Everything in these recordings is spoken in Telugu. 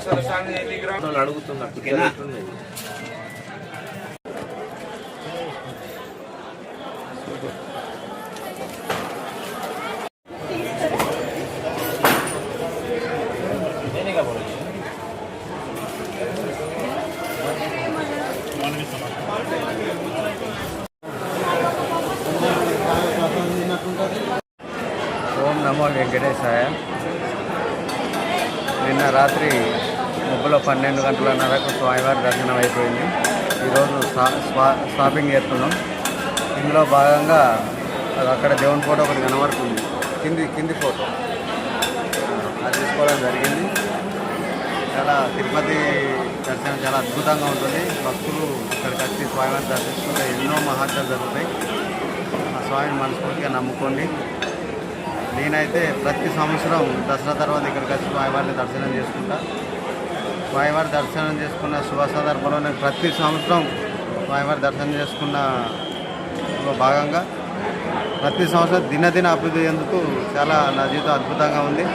అడుగుతున్నట్టు ఓం నమో వెంకటేశాయ. నిన్న రాత్రి ముగ్గులో 12 గంటలన్నరకు స్వామివారి దర్శనం అయిపోయింది. ఈరోజు షాపింగ్ చేస్తున్నాం. ఇందులో భాగంగా అక్కడ దేవుని ఫోటో ఒకటి కనబడుతుంది, కింది ఫోటో అది తీసుకోవడం జరిగింది. చాలా తిరుపతి దర్శనం చాలా అద్భుతంగా ఉంటుంది. భక్తులు ఇక్కడికి వచ్చి స్వామివారిని దర్శిస్తుంటే ఎన్నో మహత్యాలు జరుగుతాయి. ఆ స్వామిని మనస్ఫూర్తిగా నమ్ముకోండి. నేనైతే ప్రతి సంవత్సరం దసరా తర్వాత ఇక్కడికి వచ్చి స్వామివారిని దర్శనం చేసుకుంటా. స్వామివారి దర్శనం చేసుకున్న శుభ సందర్భంలో నేను ప్రతి సంవత్సరం స్వామివారి దర్శనం చేసుకున్న భాగంగా ప్రతి సంవత్సరం దినదిన అభివృద్ధి చెందుతూ చాలా నా జీవితం అద్భుతంగా ఉంది.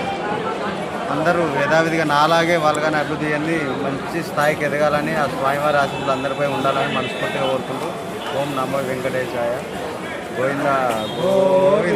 అందరూ యథావిధిగా నాలాగే వాళ్ళగానే అభివృద్ధి చెంది మంచి స్థాయికి ఎదగాలని, ఆ స్వామివారి ఆశీస్సులు అందరిపై ఉండాలని మనస్ఫూర్తిగా కోరుకుంటూ ఓం నమో వెంకటేశాయ. గోవిందా గోవింద.